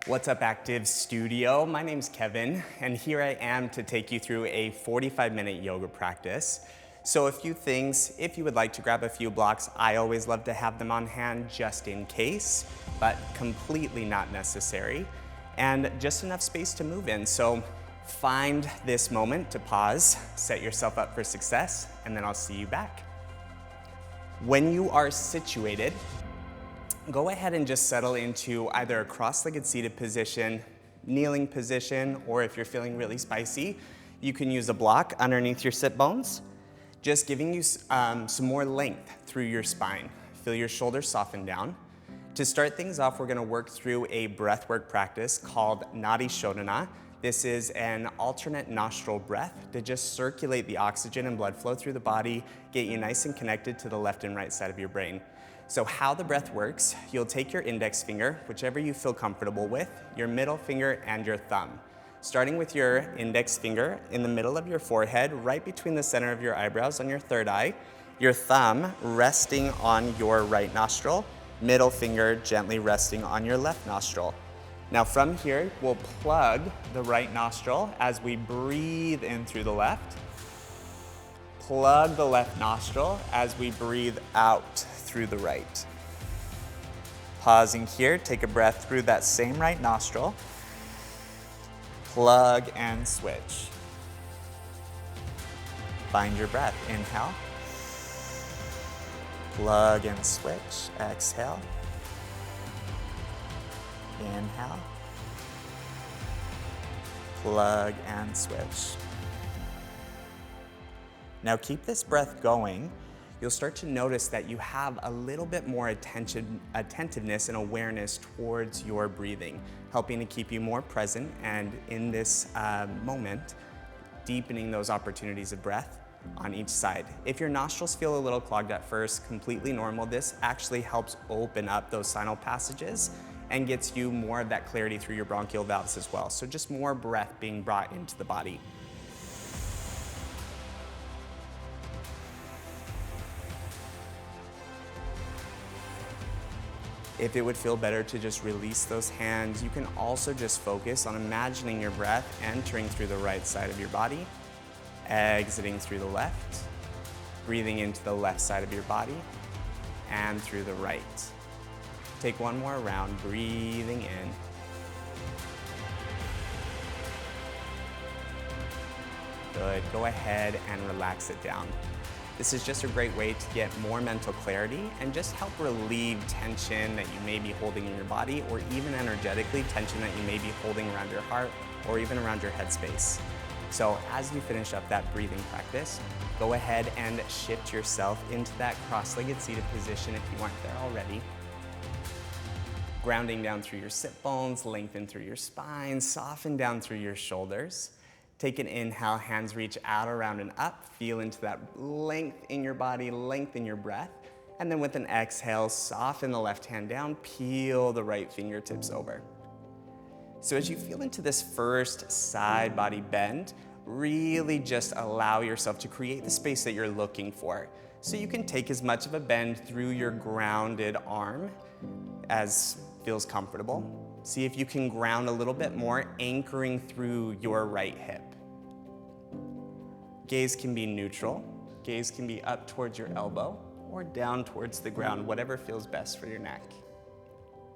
What's up, Active Studio? My name's Kevin, and here I am to take you through a 45-minute yoga practice. So a few things, if you would like to grab a few blocks, I always love to have them on hand just in case, but completely not necessary, and just enough space to move in. So find this moment to pause, set yourself up for success, and then I'll see you back. When you are situated, go ahead and just settle into either a cross-legged seated position, kneeling position, or if you're feeling really spicy, you can use a block underneath your sit bones, just giving you some more length through your spine. Feel your shoulders soften down. To start things off, we're gonna work through a breathwork practice called Nadi Shodhana. This is an alternate nostril breath to just circulate the oxygen and blood flow through the body, get you nice and connected to the left and right side of your brain. So how the breath works, you'll take your index finger, whichever you feel comfortable with, your middle finger and your thumb. Starting with your index finger in the middle of your forehead, right between the center of your eyebrows on your third eye, your thumb resting on your right nostril, middle finger gently resting on your left nostril. Now from here, we'll plug the right nostril as we breathe in through the left. Plug the left nostril as we breathe out through the right. Pausing here, take a breath through that same right nostril. Plug and switch. Find your breath. Inhale. Plug and switch. Exhale. Inhale. Plug and switch. Now keep this breath going. You'll start to notice that you have a little bit more attentiveness and awareness towards your breathing, helping to keep you more present and in this moment, deepening those opportunities of breath on each side. If your nostrils feel a little clogged at first, completely normal. This actually helps open up those sinus passages and gets you more of that clarity through your bronchial valves as well. So just more breath being brought into the body. If it would feel better to just release those hands, you can also just focus on imagining your breath entering through the right side of your body, exiting through the left, breathing into the left side of your body, and through the right. Take one more round, breathing in. Good, go ahead and relax it down. This is just a great way to get more mental clarity and just help relieve tension that you may be holding in your body, or even energetically tension that you may be holding around your heart or even around your headspace. So as you finish up that breathing practice, go ahead and shift yourself into that cross-legged seated position if you aren't there already. Grounding down through your sit bones, lengthen through your spine, soften down through your shoulders. Take an inhale, hands reach out, around and up. Feel into that length in your body, lengthen your breath. And then with an exhale, soften the left hand down, peel the right fingertips over. So as you feel into this first side body bend, really just allow yourself to create the space that you're looking for. So you can take as much of a bend through your grounded arm as feels comfortable. See if you can ground a little bit more, anchoring through your right hip. Gaze can be neutral. Gaze can be up towards your elbow or down towards the ground, whatever feels best for your neck.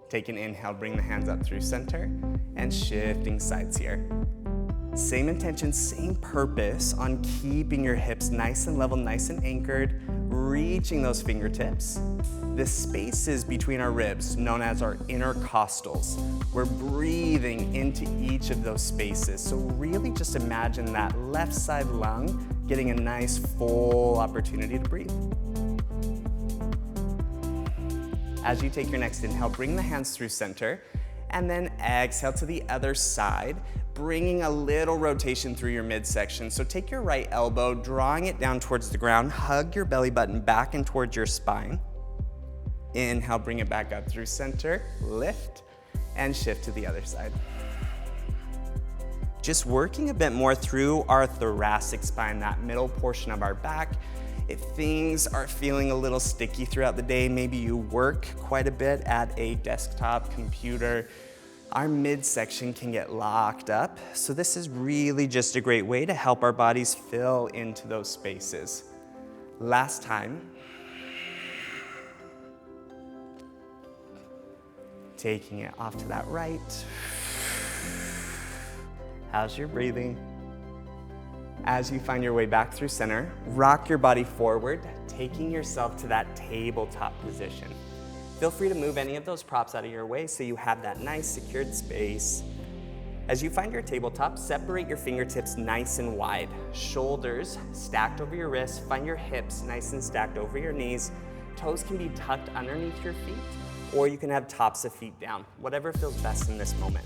Take an inhale, bring the hands up through center, and shifting sides here. Same intention, same purpose on keeping your hips nice and level, nice and anchored, reaching those fingertips. The spaces between our ribs, known as our intercostals, we're breathing into each of those spaces. So really just imagine that left side lung getting a nice full opportunity to breathe. As you take your next inhale, bring the hands through center, and then exhale to the other side, bringing a little rotation through your midsection. So take your right elbow, drawing it down towards the ground, hug your belly button back and towards your spine. Inhale, bring it back up through center, lift, and shift to the other side. Just working a bit more through our thoracic spine, that middle portion of our back. If things are feeling a little sticky throughout the day, maybe you work quite a bit at a desktop computer, Our midsection can get locked up, so this is really just a great way to help our bodies fill into those spaces. Last time. Taking it off to that right. How's your breathing? As you find your way back through center, rock your body forward, taking yourself to that tabletop position. Feel free to move any of those props out of your way so you have that nice secured space. As you find your tabletop, separate your fingertips nice and wide. Shoulders stacked over your wrists, find your hips nice and stacked over your knees. Toes can be tucked underneath your feet, or you can have tops of feet down, whatever feels best in this moment.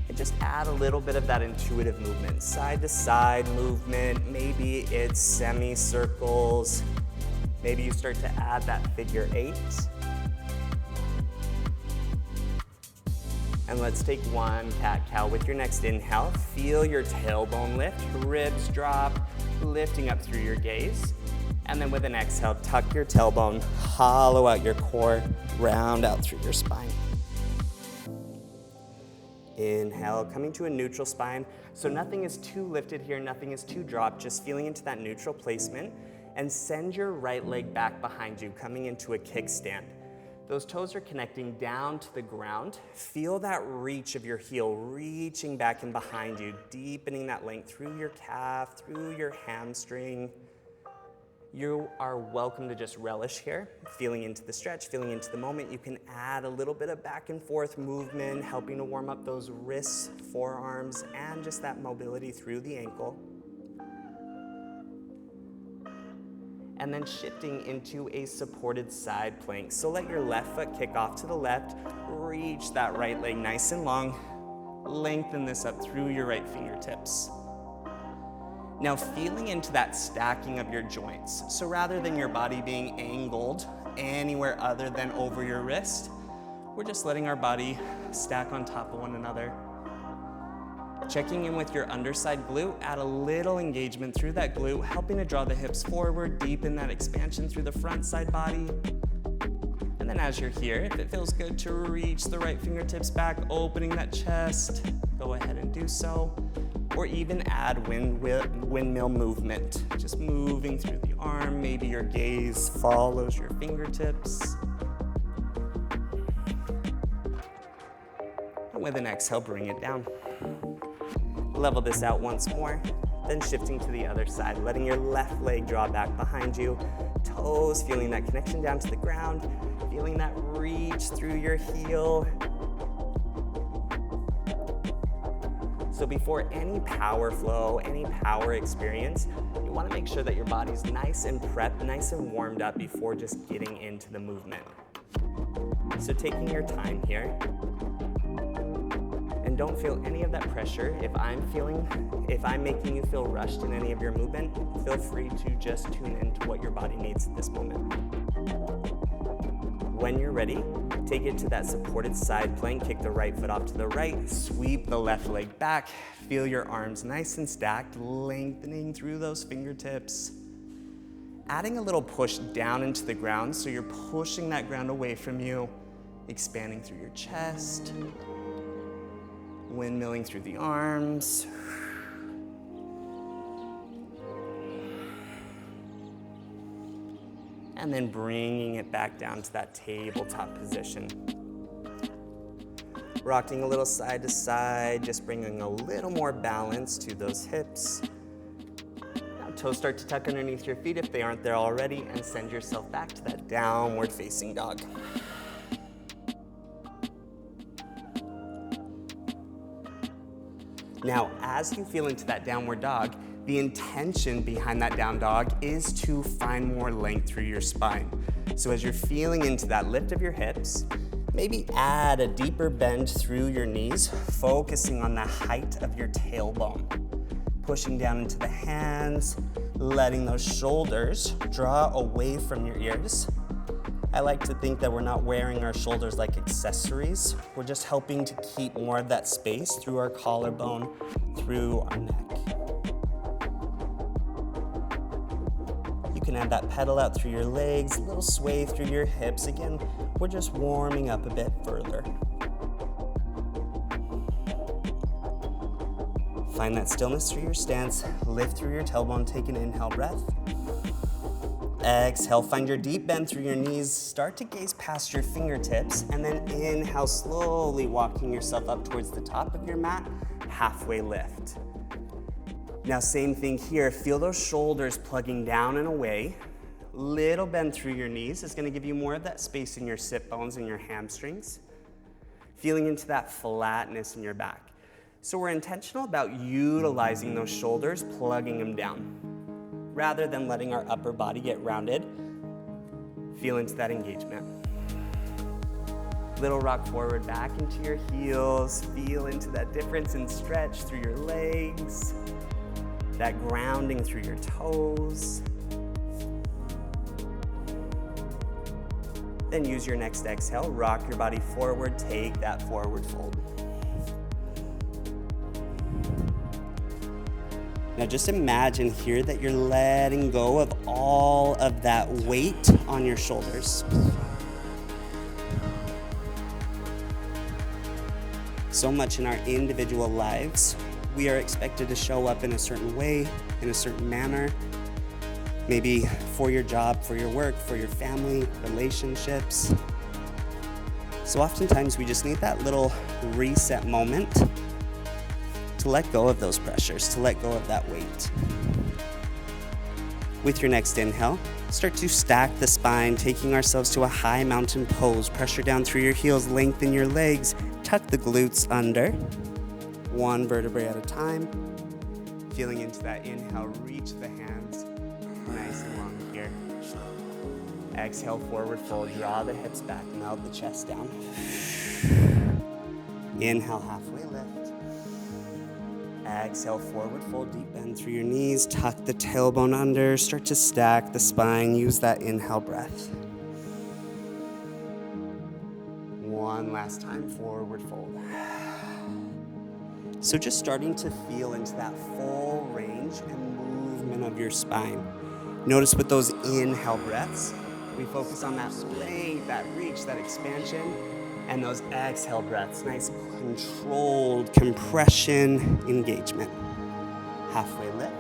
And just add a little bit of that intuitive movement, side to side movement. Maybe it's semicircles. Maybe you start to add that figure 8. And let's take one cat-cow. With your next inhale, feel your tailbone lift, ribs drop, lifting up through your gaze. And then with an exhale, tuck your tailbone, hollow out your core, round out through your spine. Inhale, coming to a neutral spine. So nothing is too lifted here, nothing is too dropped, just feeling into that neutral placement. And send your right leg back behind you, coming into a kickstand. Those toes are connecting down to the ground. Feel that reach of your heel reaching back and behind you, deepening that length through your calf, through your hamstring. You are welcome to just relish here, feeling into the stretch, feeling into the moment. You can add a little bit of back and forth movement, helping to warm up those wrists, forearms, and just that mobility through the ankle. And then shifting into a supported side plank. So let your left foot kick off to the left, reach that right leg nice and long, lengthen this up through your right fingertips. Now feeling into that stacking of your joints. So rather than your body being angled anywhere other than over your wrist, we're just letting our body stack on top of one another. Checking in with your underside glute, add a little engagement through that glute, helping to draw the hips forward, deepen that expansion through the front side body. And then as you're here, if it feels good to reach the right fingertips back, opening that chest, go ahead and do so. Or even add windmill movement, just moving through the arm. Maybe your gaze follows your fingertips. And with an exhale, bring it down. Level this out once more, then shifting to the other side, letting your left leg draw back behind you, toes feeling that connection down to the ground, feeling that reach through your heel. So before any power flow, any power experience, you want to make sure that your body's nice and prepped, nice and warmed up before just getting into the movement. So taking your time here. And don't feel any of that pressure. If I'm making you feel rushed in any of your movement, feel free to just tune into what your body needs at this moment. When you're ready, take it to that supported side plank, kick the right foot off to the right, sweep the left leg back, feel your arms nice and stacked, lengthening through those fingertips. Adding a little push down into the ground, so you're pushing that ground away from you, expanding through your chest. Windmilling through the arms. And then bringing it back down to that tabletop position. Rocking a little side to side, just bringing a little more balance to those hips. Now toes start to tuck underneath your feet if they aren't there already, and send yourself back to that downward facing dog. Now, as you feel into that downward dog, the intention behind that down dog is to find more length through your spine. So as you're feeling into that lift of your hips, maybe add a deeper bend through your knees, focusing on the height of your tailbone. Pushing down into the hands, letting those shoulders draw away from your ears. I like to think that we're not wearing our shoulders like accessories. We're just helping to keep more of that space through our collarbone, through our neck. You can add that pedal out through your legs, a little sway through your hips. Again, we're just warming up a bit further. Find that stillness through your stance. Lift through your tailbone, take an inhale breath. Exhale, find your deep bend through your knees. Start to gaze past your fingertips, and then inhale, slowly walking yourself up towards the top of your mat, halfway lift. Now, same thing here. Feel those shoulders plugging down and away. Little bend through your knees is gonna give you more of that space in your sit bones and your hamstrings. Feeling into that flatness in your back. So we're intentional about utilizing those shoulders, plugging them down, rather than letting our upper body get rounded. Feel into that engagement. Little rock forward back into your heels. Feel into that difference in stretch through your legs. That grounding through your toes. Then use your next exhale, rock your body forward, take that forward fold. Now just imagine here that you're letting go of all of that weight on your shoulders. So much in our individual lives, we are expected to show up in a certain way, in a certain manner. Maybe for your job, for your work, for your family, relationships. So oftentimes we just need that little reset moment to let go of those pressures, to let go of that weight. With your next inhale, start to stack the spine, taking ourselves to a high mountain pose. Pressure down through your heels, lengthen your legs, tuck the glutes under. One vertebrae at a time. Feeling into that inhale, reach the hands. Nice and long here. Exhale, forward fold, draw the hips back, melt the chest down. Inhale, halfway lift. Exhale, forward fold, deep bend through your knees, tuck the tailbone under, start to stack the spine, use that inhale breath. One last time, forward fold. So just starting to feel into that full range and movement of your spine. Notice with those inhale breaths, we focus on that length, that reach, that expansion, and those exhale breaths, nice controlled compression engagement. Halfway lift.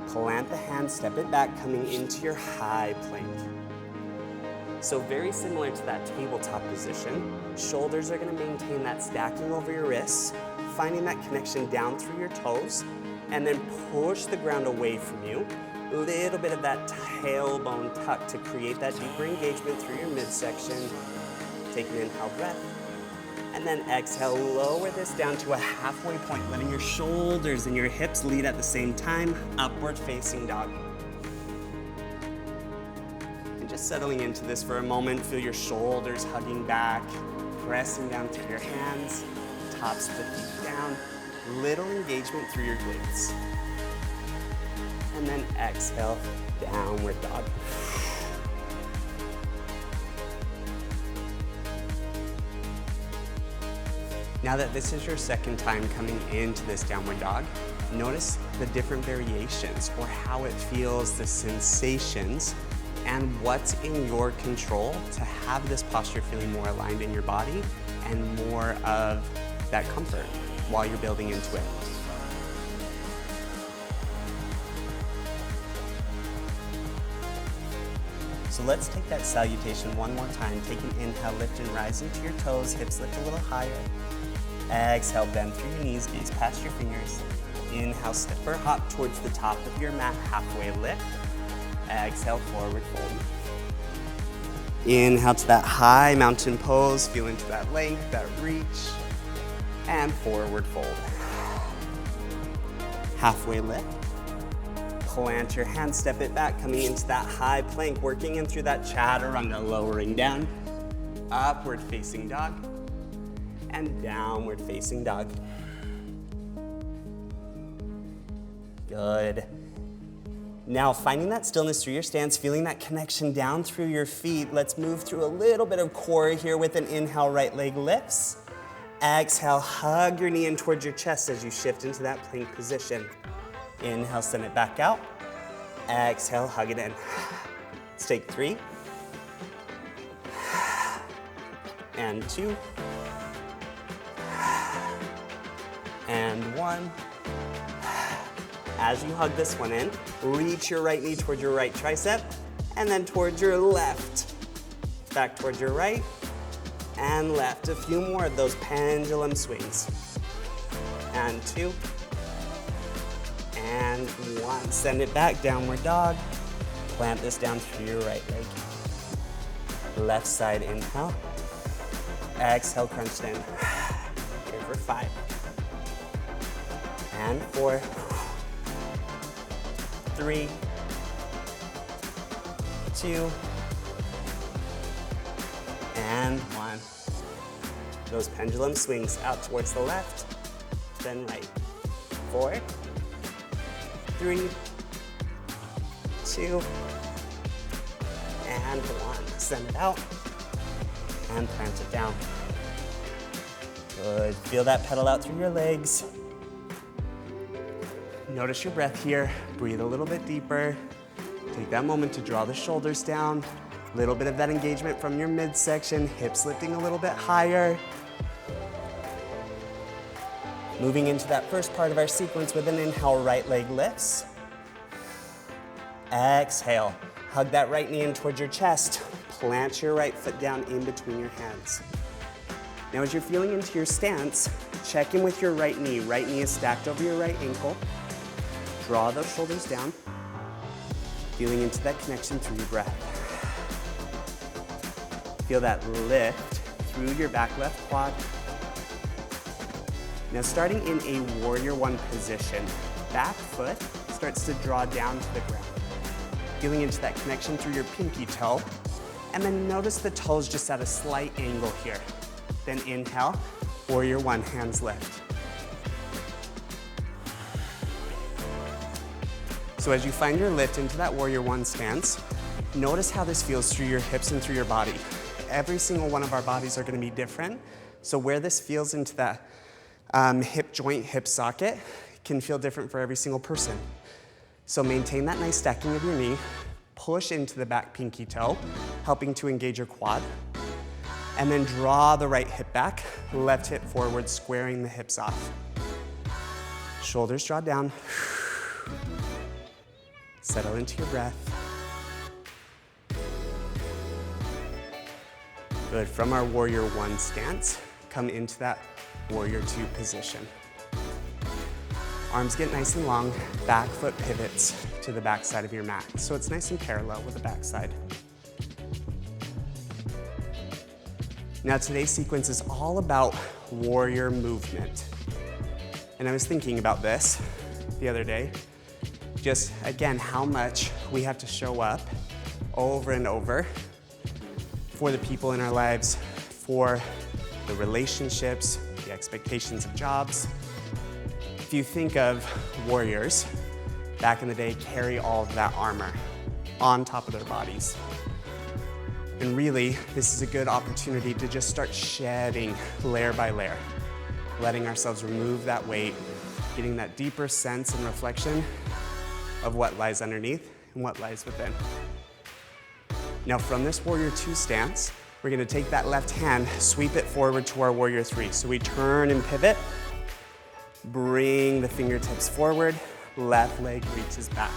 Plant the hand, step it back, coming into your high plank. So very similar to that tabletop position, shoulders are gonna maintain that stacking over your wrists, finding that connection down through your toes, and then push the ground away from you. A little bit of that tailbone tuck to create that deeper engagement through your midsection. Take an inhale breath, and then exhale, lower this down to a halfway point, letting your shoulders and your hips lead at the same time, upward facing dog. And just settling into this for a moment, feel your shoulders hugging back, pressing down through your hands, tops of the feet down, little engagement through your glutes. And then exhale, downward dog. Now that this is your second time coming into this downward dog, notice the different variations or how it feels, the sensations, and what's in your control to have this posture feeling more aligned in your body and more of that comfort while you're building into it. So let's take that salutation one more time. Take an inhale, lift and rise into your toes, hips lift a little higher. Exhale, bend through your knees, gaze past your fingers. Inhale, step or hop towards the top of your mat, halfway lift. Exhale, forward fold. Inhale to that high mountain pose, feel into that length, that reach, and forward fold. Halfway lift. Plant your hand, step it back, coming into that high plank, working in through that chaturanga, lowering down, upward facing dog, and downward facing dog. Good. Now finding that stillness through your stance, feeling that connection down through your feet. Let's move through a little bit of core here with an inhale, right leg lifts. Exhale, hug your knee in towards your chest as you shift into that plank position. Inhale, send it back out. Exhale, hug it in. Let's take 3. And 2. and 1. As you hug this one in, reach your right knee towards your right tricep, and then towards your left. Back towards your right, and left. A few more of those pendulum swings. And 2, and 1. Send it back, downward dog. Plant this down through your right leg. Left side inhale. Exhale, crunched in. Here for 5. And 4. 3, 2, and 1. Those pendulum swings out towards the left, then right. 4, 3, 2, and 1. Send it out and plant it down. Good. Feel that pedal out through your legs. Notice your breath here. Breathe a little bit deeper. Take that moment to draw the shoulders down. A little bit of that engagement from your midsection, hips lifting a little bit higher. Moving into that first part of our sequence with an inhale, right leg lifts. Exhale, hug that right knee in towards your chest. Plant your right foot down in between your hands. Now as you're feeling into your stance, check in with your right knee. Right knee is stacked over your right ankle. Draw those shoulders down. Feeling into that connection through your breath. Feel that lift through your back left quad. Now starting in a warrior 1 position, back foot starts to draw down to the ground. Feeling into that connection through your pinky toe. And then notice the toes just at a slight angle here. Then inhale, warrior 1, hands lift. So as you find your lift into that warrior 1 stance, notice how this feels through your hips and through your body. Every single one of our bodies are gonna be different. So where this feels into that hip joint, hip socket, can feel different for every single person. So maintain that nice stacking of your knee, push into the back pinky toe, helping to engage your quad, and then draw the right hip back, left hip forward, squaring the hips off. Shoulders draw down. Settle into your breath. Good. From our warrior 1 stance, come into that warrior 2 position. Arms get nice and long, back foot pivots to the back side of your mat. So it's nice and parallel with the back side. Now today's sequence is all about warrior movement. And I was thinking about this the other day. Just, again, how much we have to show up over and over for the people in our lives, for the relationships, the expectations of jobs. If you think of warriors, back in the day, carry all of that armor on top of their bodies. And really, this is a good opportunity to just start shedding layer by layer, letting ourselves remove that weight, getting that deeper sense and reflection of what lies underneath and what lies within. Now from this warrior 2 stance, we're gonna take that left hand, sweep it forward to our warrior 3. So we turn and pivot, bring the fingertips forward, left leg reaches back.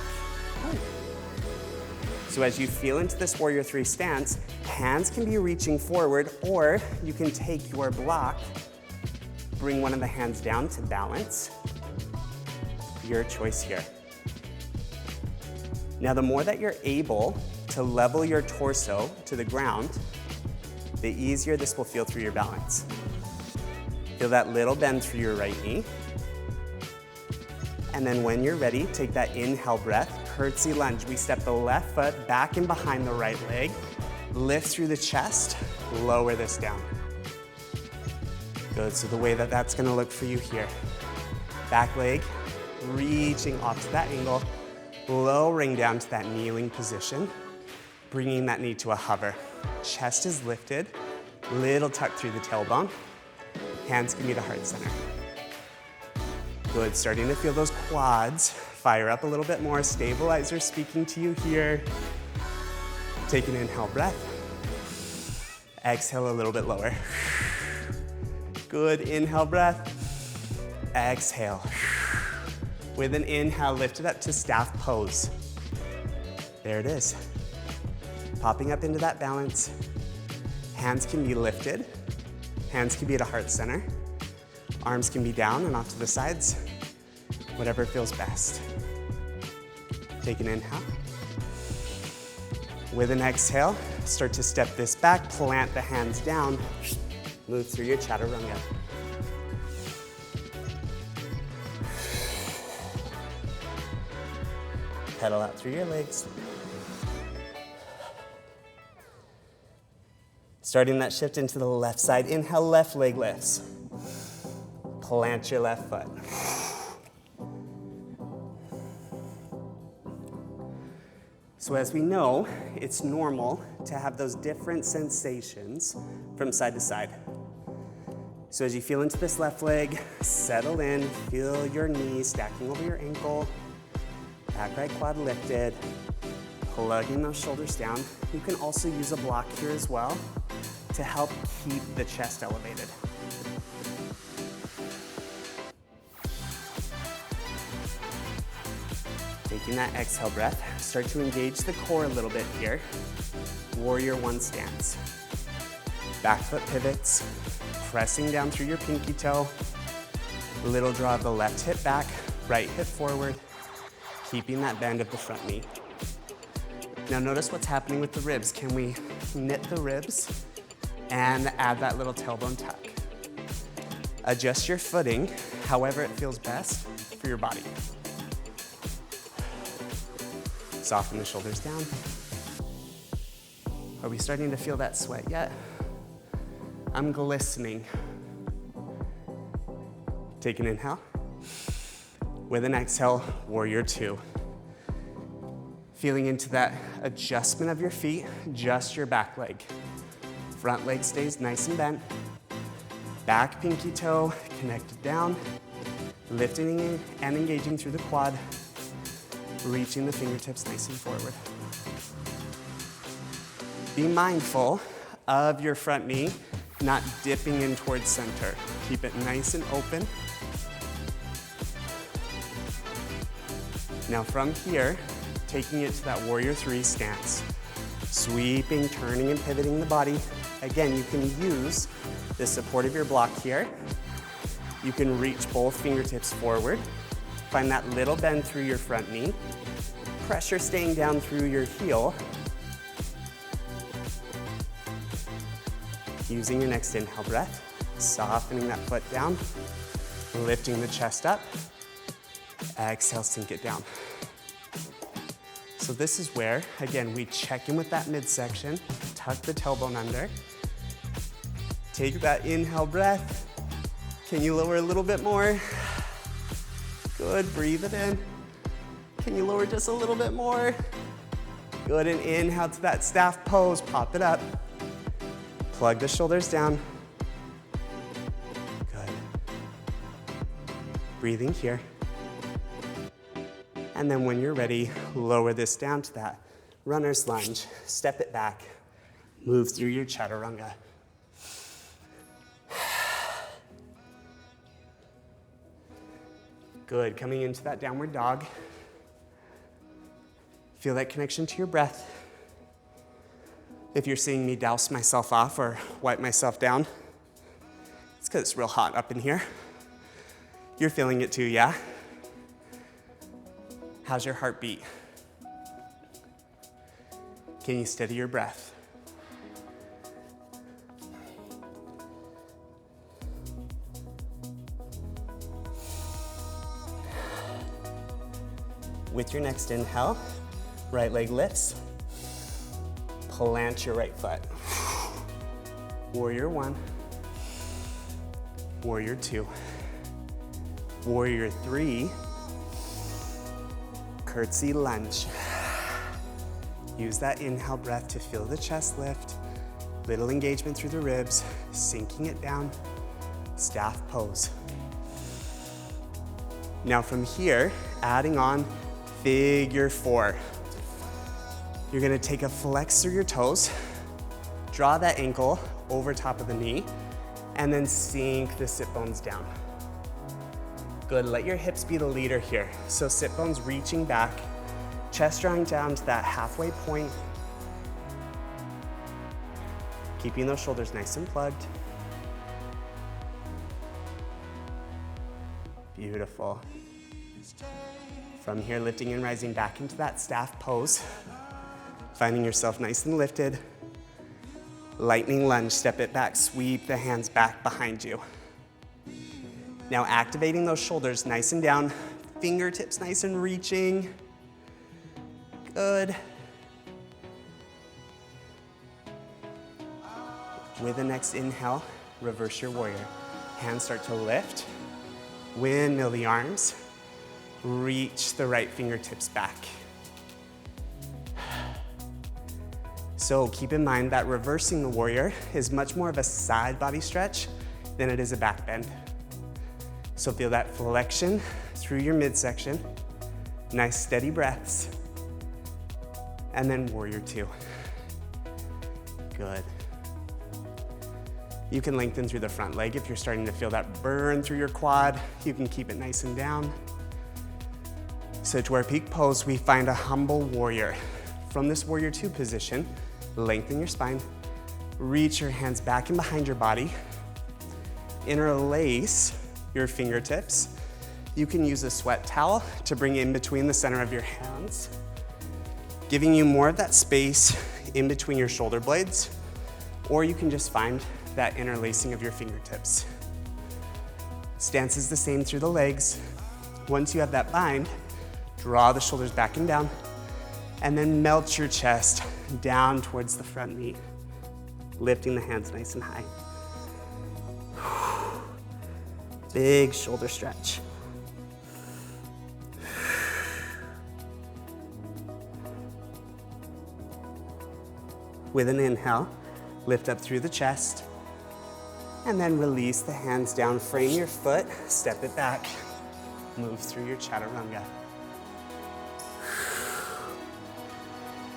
So as you feel into this warrior 3 stance, hands can be reaching forward, or you can take your block, bring one of the hands down to balance. Your choice here. Now, the more that you're able to level your torso to the ground, the easier this will feel through your balance. Feel that little bend through your right knee. And then when you're ready, take that inhale breath, curtsy lunge. We step the left foot back and behind the right leg, lift through the chest, lower this down. Good, so the way that that's gonna look for you here. Back leg, reaching off to that angle, lowering down to that kneeling position, bringing that knee to a hover. Chest is lifted, little tuck through the tailbone. Hands can be the heart center. Good, starting to feel those quads fire up a little bit more. Stabilizer speaking to you here. Take an inhale breath. Exhale a little bit lower. Good, inhale breath. exhale. With an inhale, lift it up to staff pose. There it is. Popping up into that balance. Hands can be lifted. Hands can be at a heart center. Arms can be down and off to the sides. Whatever feels best. Take an inhale. With an exhale, start to step this back, plant the hands down, move through your chaturanga. Pedal out through your legs. Starting that shift into the left side, inhale, left leg lifts. Plant your left foot. So as we know, it's normal to have those different sensations from side to side. So as you feel into this left leg, settle in, feel your knees stacking over your ankle, back right quad lifted, plugging those shoulders down. You can also use a block here as well to help keep the chest elevated. Taking that exhale breath, start to engage the core a little bit here. Warrior one stance. Back foot pivots, pressing down through your pinky toe. Little draw of the left hip back, right hip forward, keeping that bend of the front knee. Now notice what's happening with the ribs. Can we knit the ribs and add that little tailbone tuck? Adjust your footing however it feels best for your body. Soften the shoulders down. Are we starting to feel that sweat yet? I'm glistening. Take an inhale. With an exhale, warrior two. Feeling into that adjustment of your feet, just your back leg. Front leg stays nice and bent. Back pinky toe connected down. Lifting and engaging through the quad. Reaching the fingertips nice and forward. Be mindful of your front knee not dipping in towards center. Keep it nice and open. Now from here, taking it to that warrior three stance. Sweeping, turning and pivoting the body. Again, you can use the support of your block here. You can reach both fingertips forward. Find that little bend through your front knee. Pressure staying down through your heel. Using your next inhale breath, softening that foot down, lifting the chest up. Exhale, sink it down. So this is where, again, we check in with that midsection, tuck the tailbone under. Take that inhale breath. Can you lower a little bit more? Good, breathe it in. Can you lower just a little bit more? Good, and inhale to that staff pose, pop it up. Plug the shoulders down. Good. Breathing here. And then when you're ready, lower this down to that runner's lunge. Step it back. Move through your chaturanga. Good, coming into that downward dog. Feel that connection to your breath. If you're seeing me douse myself off or wipe myself down, it's because it's real hot up in here. You're feeling it too, yeah? How's your heartbeat? Can you steady your breath? With your next inhale, right leg lifts. Plant your right foot. Warrior one. Warrior two. Warrior three. Curtsy lunge. Use that inhale breath to feel the chest lift. Little engagement through the ribs, sinking it down. Staff pose. Now from here, adding on figure four. You're gonna take a flex through your toes, draw that ankle over top of the knee, and then sink the sit bones down. Good, let your hips be the leader here. So sit bones reaching back, chest drawing down to that halfway point. Keeping those shoulders nice and plugged. Beautiful. From here, lifting and rising back into that staff pose. Finding yourself nice and lifted. Lightning lunge, step it back, sweep the hands back behind you. Now activating those shoulders nice and down, fingertips nice and reaching. Good. With the next inhale, reverse your warrior. Hands start to lift, windmill the arms, reach the right fingertips back. So keep in mind that reversing the warrior is much more of a side body stretch than it is a back bend. So feel that flexion through your midsection, nice steady breaths, and then warrior two. Good. You can lengthen through the front leg if you're starting to feel that burn through your quad. You can keep it nice and down. So to our peak pose, we find a humble warrior. From this warrior two position, lengthen your spine, reach your hands back and behind your body, interlace your fingertips. You can use a sweat towel to bring in between the center of your hands, giving you more of that space in between your shoulder blades, or you can just find that interlacing of your fingertips. Stance is the same through the legs. Once you have that bind, draw the shoulders back and down, and then melt your chest down towards the front knee, lifting the hands nice and high. Big shoulder stretch. With an inhale, lift up through the chest, and then release the hands down, frame your foot, step it back, move through your chaturanga.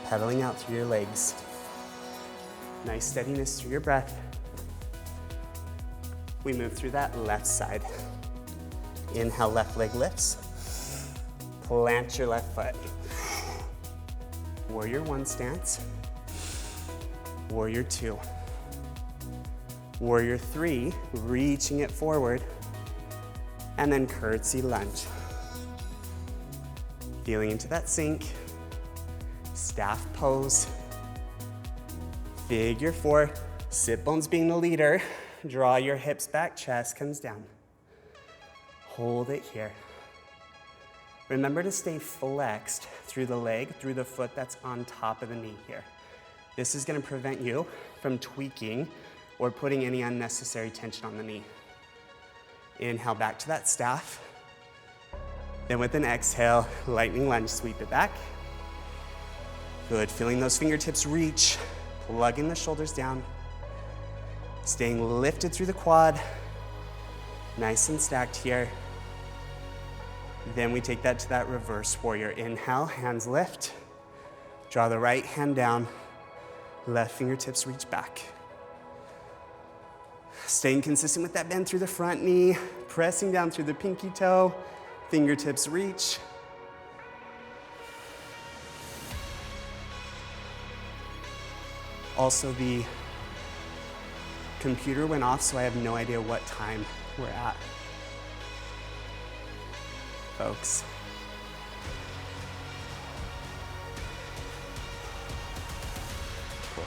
Pedaling out through your legs. Nice steadiness through your breath. We move through that left side. Inhale, left leg lifts. Plant your left foot. Warrior one stance. Warrior two. Warrior three, reaching it forward. And then curtsy lunge. Feeling into that sink. Staff pose. Figure four, sit bones being the leader. Draw your hips back, chest comes down. Hold it here. Remember to stay flexed through the leg, through the foot that's on top of the knee here. This is gonna prevent you from tweaking or putting any unnecessary tension on the knee. Inhale back to that staff. Then with an exhale, lightning lunge, sweep it back. Good, feeling those fingertips reach, plugging the shoulders down. Staying lifted through the quad, nice and stacked here. Then we take that to that reverse warrior. Inhale, hands lift. Draw the right hand down, left fingertips reach back. Staying consistent with that bend through the front knee, pressing down through the pinky toe, fingertips reach. Also, the computer went off, so I have no idea what time we're at, folks. Cool.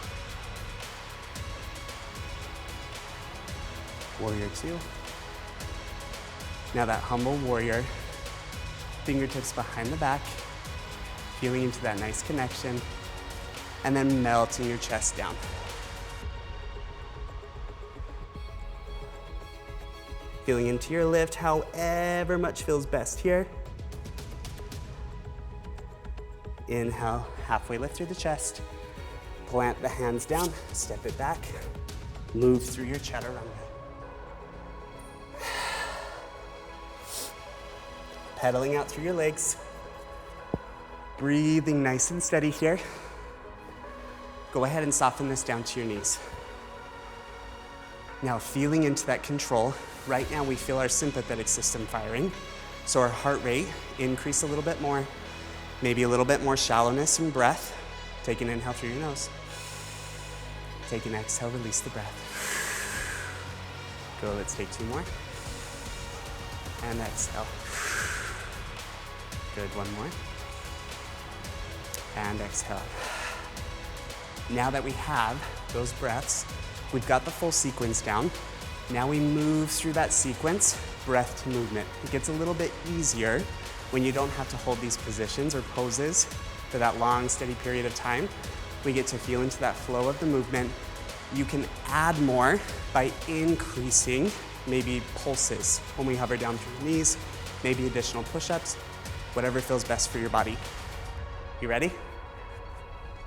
Warrior two. Now that humble warrior, fingertips behind the back, feeling into that nice connection, and then melting your chest down. Feeling into your lift, however much feels best here. Inhale, halfway lift through the chest. Plant the hands down, step it back. Move through your chaturanga. Pedaling out through your legs. Breathing nice and steady here. Go ahead and soften this down to your knees. Now feeling into that control, right now we feel our sympathetic system firing. So our heart rate increase a little bit more, maybe a little bit more shallowness in breath. Take an inhale through your nose. Take an exhale, release the breath. Go, let's take 2 more. And exhale. Good, 1 more. And exhale. Now that we have those breaths, we've got the full sequence down. Now we move through that sequence, breath to movement. It gets a little bit easier when you don't have to hold these positions or poses for that long, steady period of time. We get to feel into that flow of the movement. You can add more by increasing maybe pulses when we hover down through your knees, maybe additional push-ups, whatever feels best for your body. You ready?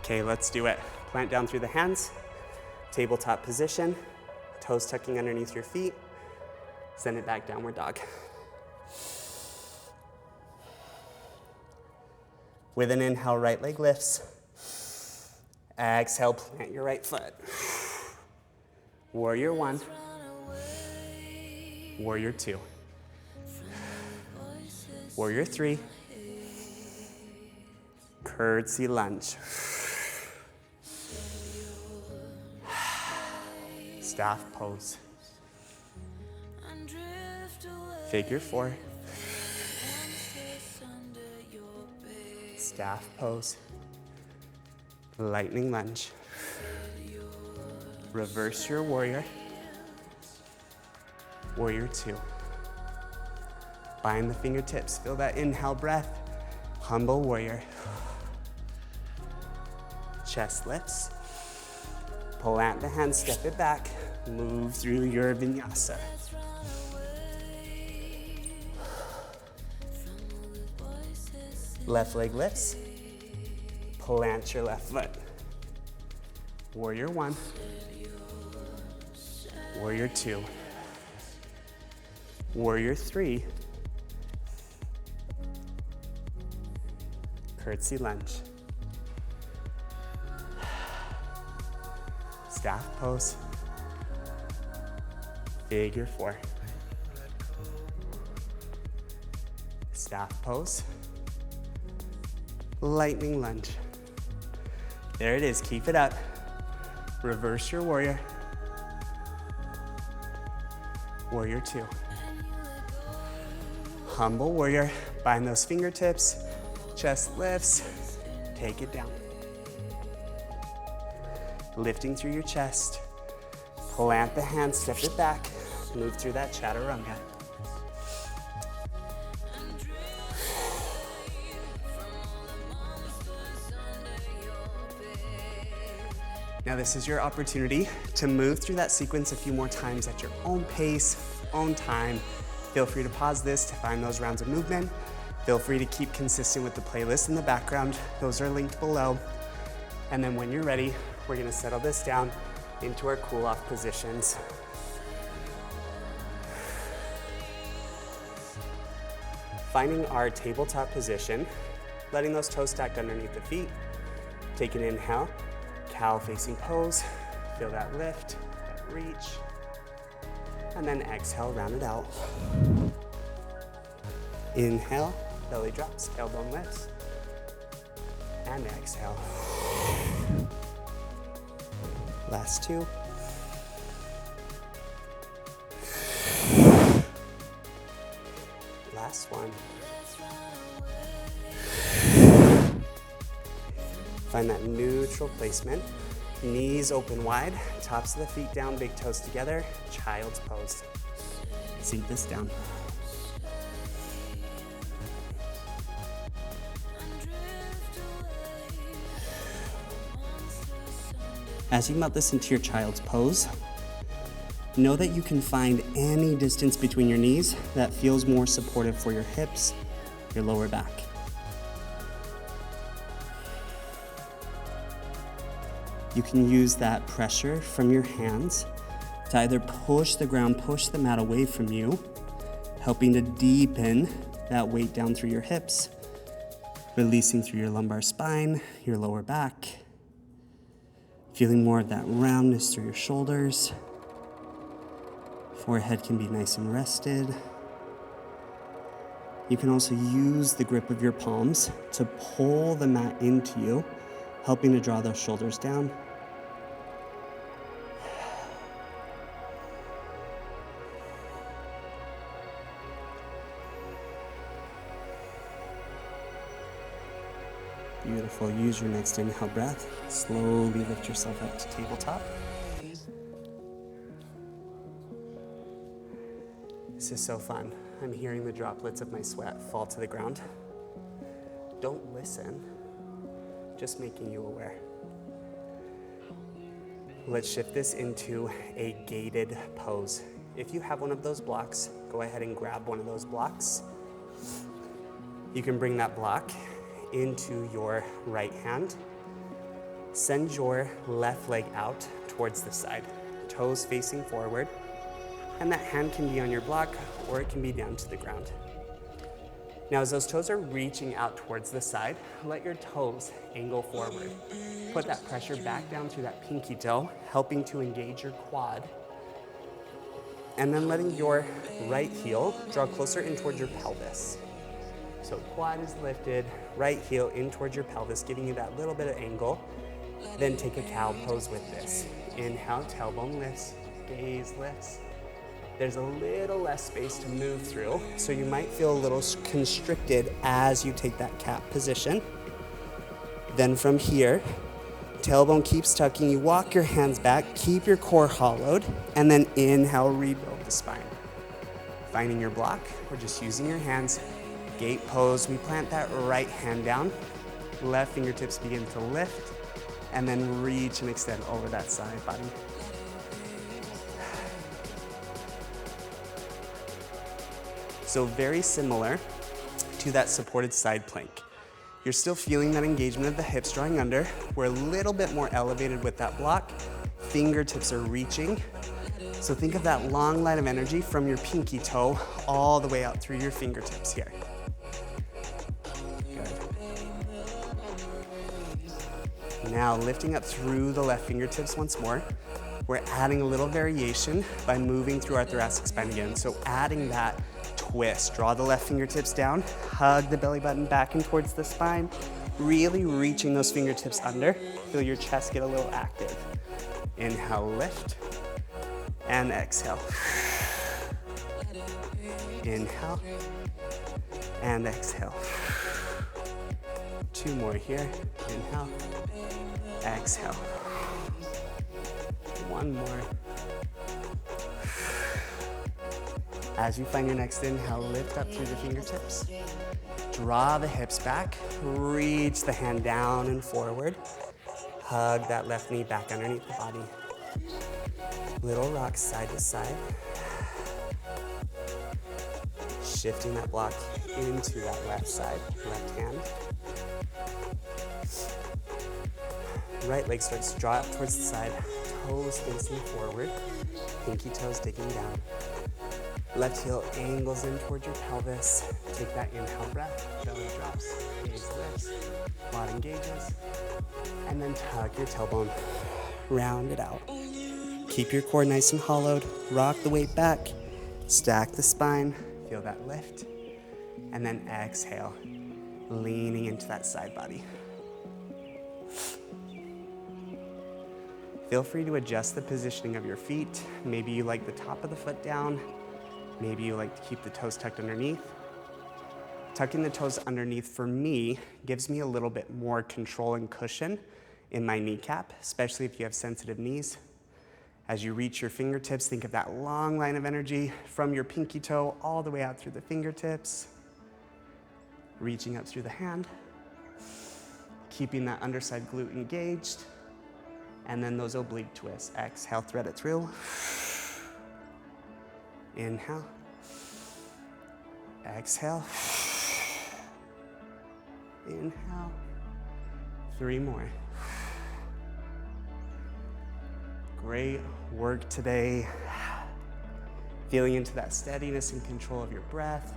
Okay, let's do it. Plant down through the hands, tabletop position, toes tucking underneath your feet, send it back, downward dog. With an inhale, right leg lifts. Exhale, plant your right foot. Warrior 1, warrior 2, warrior 3, curtsy lunge. Staff pose. Figure 4. Staff pose. Lightning lunge. Reverse your warrior. Warrior 2. Bind the fingertips. Feel that inhale breath. Humble warrior. Chest lifts. Plant the hands, step it back. Move through your vinyasa. Left leg lifts. Plant your left foot. Warrior 1. Warrior 2. Warrior 3. Curtsy lunge. Staff pose. Figure 4. Staff pose. Lightning lunge. There it is, keep it up. Reverse your warrior. Warrior 2. Humble warrior, bind those fingertips, chest lifts, take it down. Lifting through your chest, plant the hands, step it back, move through that chaturanga. Now this is your opportunity to move through that sequence a few more times at your own pace, own time. Feel free to pause this to find those rounds of movement. Feel free to keep consistent with the playlist in the background. Those are linked below. And then when you're ready, we're gonna settle this down into our cool-off positions. Finding our tabletop position, letting those toes stacked underneath the feet. Take an inhale. Cow facing pose, feel that lift, that reach, and then exhale, round it out. Inhale, belly drops, tailbone lifts, and exhale. Last 2. Last 1. Find that neutral placement. Knees open wide, tops of the feet down, big toes together, child's pose. Sink this down. As you melt this into your child's pose, know that you can find any distance between your knees that feels more supportive for your hips, your lower back. You can use that pressure from your hands to either push the ground, push the mat away from you, helping to deepen that weight down through your hips, releasing through your lumbar spine, your lower back, feeling more of that roundness through your shoulders, Forehead can be nice and rested. You can also use the grip of your palms to pull the mat into you, helping to draw those shoulders down. Beautiful. Use your next inhale breath. Slowly lift yourself up to tabletop. This is so fun. I'm hearing the droplets of my sweat fall to the ground. Don't listen, just making you aware. Let's shift this into a gated pose. If you have one of those blocks, go ahead and grab one of those blocks. You can bring that block into your right hand. Send your left leg out towards the side, toes facing forward, and that hand can be on your block or it can be down to the ground. Now, as those toes are reaching out towards the side, let your toes angle forward. Put that pressure back down through that pinky toe, helping to engage your quad. And then letting your right heel draw closer in towards your pelvis. So quad is lifted, right heel in towards your pelvis, giving you that little bit of angle. Then take a cow pose with this. Inhale, tailbone lifts, gaze lifts. There's a little less space to move through, so you might feel a little constricted as you take that cat position. Then from here, tailbone keeps tucking, you walk your hands back, keep your core hollowed, and then inhale, rebuild the spine. Finding your block, or just using your hands. Gate pose, we plant that right hand down, left fingertips begin to lift, and then reach and extend over that side body. So very similar to that supported side plank. You're still feeling that engagement of the hips drawing under. We're a little bit more elevated with that block. Fingertips are reaching. So think of that long line of energy from your pinky toe all the way out through your fingertips here. Good. Now lifting up through the left fingertips once more. We're adding a little variation by moving through our thoracic spine again. So adding that twist. Draw the left fingertips down, hug the belly button back and towards the spine, really reaching those fingertips under. Feel your chest get a little active. Inhale, lift, and exhale. Inhale, and exhale. Two more here. Inhale, exhale. One more. As you find your next inhale, lift up through the fingertips. Draw the hips back, reach the hand down and forward. Hug that left knee back underneath the body. Little rocks side to side. Shifting that block into that left side, left hand. Right leg starts to draw up towards the side, toes facing forward, pinky toes digging down. Left heel angles in towards your pelvis. Take that inhale breath, belly drops, gaze lifts, quad engages, and then tug your tailbone, round it out. Keep your core nice and hollowed, rock the weight back, stack the spine, feel that lift, and then exhale, leaning into that side body. Feel free to adjust the positioning of your feet. Maybe you like the top of the foot down. Maybe you like to keep the toes tucked underneath. Tucking the toes underneath, for me, gives me a little bit more control and cushion in my kneecap, especially if you have sensitive knees. As you reach your fingertips, think of that long line of energy from your pinky toe all the way out through the fingertips. Reaching up through the hand. Keeping that underside glute engaged. And then those oblique twists. Exhale, thread it through. Inhale. Exhale. Inhale. 3 more. Great work today. Feeling into that steadiness and control of your breath.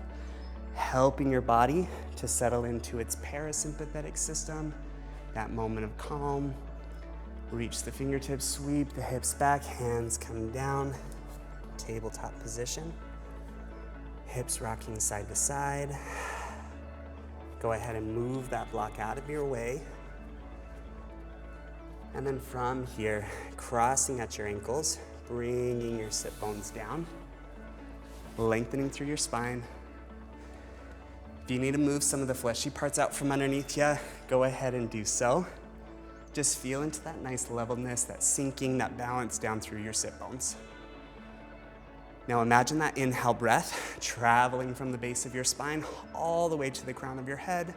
Helping your body to settle into its parasympathetic system. That moment of calm. Reach the fingertips, sweep the hips back, hands come down. tabletop position. Hips rocking side to side. Go ahead and move that block out of your way. And then from here, crossing at your ankles, bringing your sit bones down, lengthening through your spine. If you need to move some of the fleshy parts out from underneath you, go ahead and do so. Just feel into that nice levelness, that sinking, that balance down through your sit bones. Now imagine that inhale breath traveling from the base of your spine all the way to the crown of your head.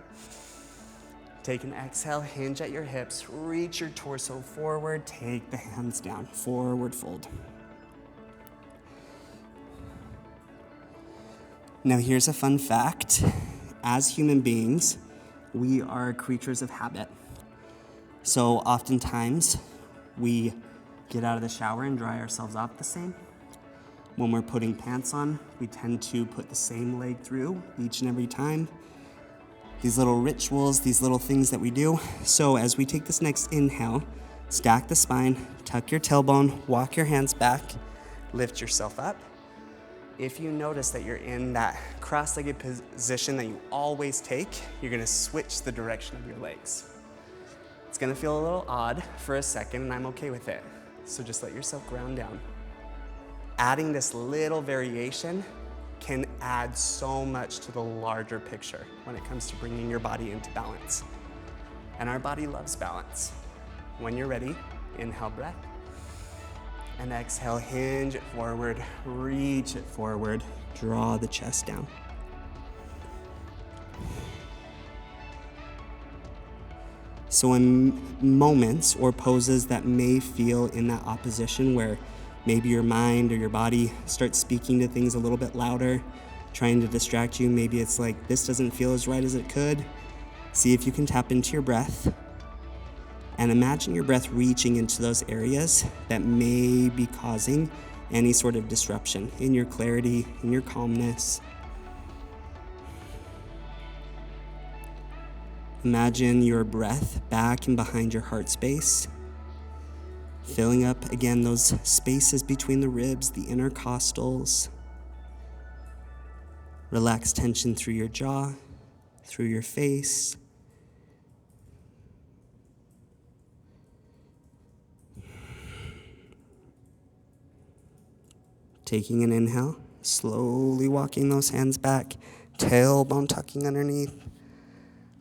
Take an exhale, hinge at your hips, reach your torso forward, take the hands down, forward fold. Now here's a fun fact. As human beings, we are creatures of habit. So oftentimes, we get out of the shower and dry ourselves off the same. When we're putting pants on, we tend to put the same leg through each and every time. These little rituals, these little things that we do. So as we take this next inhale, stack the spine, tuck your tailbone, walk your hands back, lift yourself up. If you notice that you're in that cross-legged position that you always take, you're gonna switch the direction of your legs. It's gonna feel a little odd for a second, and I'm okay with it. So just let yourself ground down. Adding this little variation can add so much to the larger picture when it comes to bringing your body into balance. And our body loves balance. When you're ready, inhale breath. And exhale, hinge it forward, reach it forward, draw the chest down. So in moments or poses that may feel in that opposition where maybe your mind or your body starts speaking to things a little bit louder, trying to distract you. Maybe it's like, this doesn't feel as right as it could. See if you can tap into your breath. And imagine your breath reaching into those areas that may be causing any sort of disruption in your clarity, in your calmness. Imagine your breath back and behind your heart space, filling up again those spaces between the ribs, the intercostals. Relax tension through your jaw, through your face. Taking an inhale, slowly walking those hands back, tailbone tucking underneath,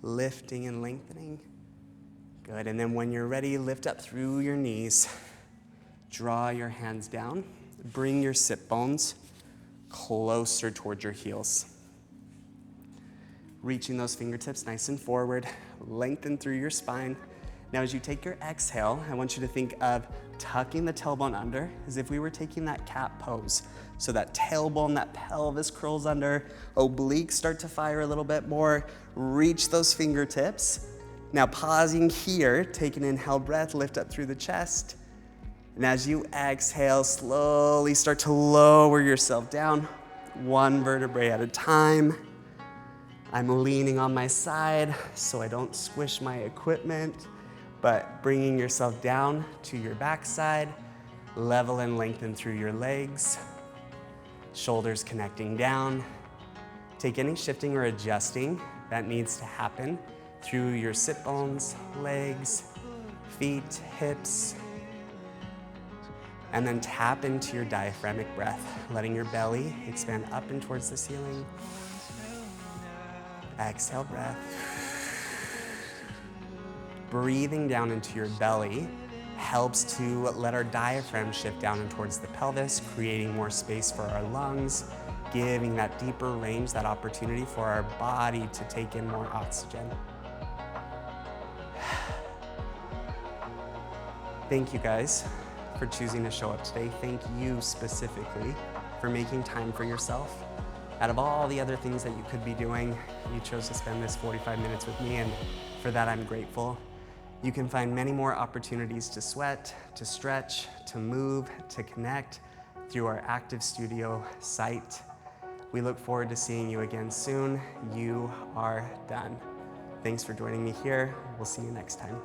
lifting and lengthening. Good, and then when you're ready, lift up through your knees. Draw your hands down. Bring your sit bones closer towards your heels. Reaching those fingertips nice and forward. Lengthen through your spine. Now as you take your exhale, I want you to think of tucking the tailbone under as if we were taking that cat pose. So that tailbone, that pelvis curls under, obliques start to fire a little bit more. Reach those fingertips. Now pausing here, take an inhale breath, lift up through the chest. And as you exhale, slowly start to lower yourself down, one vertebrae at a time. I'm leaning on my side so I don't squish my equipment, but bringing yourself down to your backside, level and lengthen through your legs, shoulders connecting down. Take any shifting or adjusting that needs to happen through your sit bones, legs, feet, hips, and then tap into your diaphragmatic breath, letting your belly expand up and towards the ceiling. Exhale, breath. Breathing down into your belly helps to let our diaphragm shift down and towards the pelvis, creating more space for our lungs, giving that deeper range, that opportunity for our body to take in more oxygen. Thank you guys for choosing to show up today. Thank you specifically for making time for yourself. Out of all the other things that you could be doing, you chose to spend this 45 minutes with me, and for that I'm grateful. You can find many more opportunities to sweat, to stretch, to move, to connect through our ACTV Studio site. We look forward to seeing you again soon. You are done. Thanks for joining me here. We'll see you next time.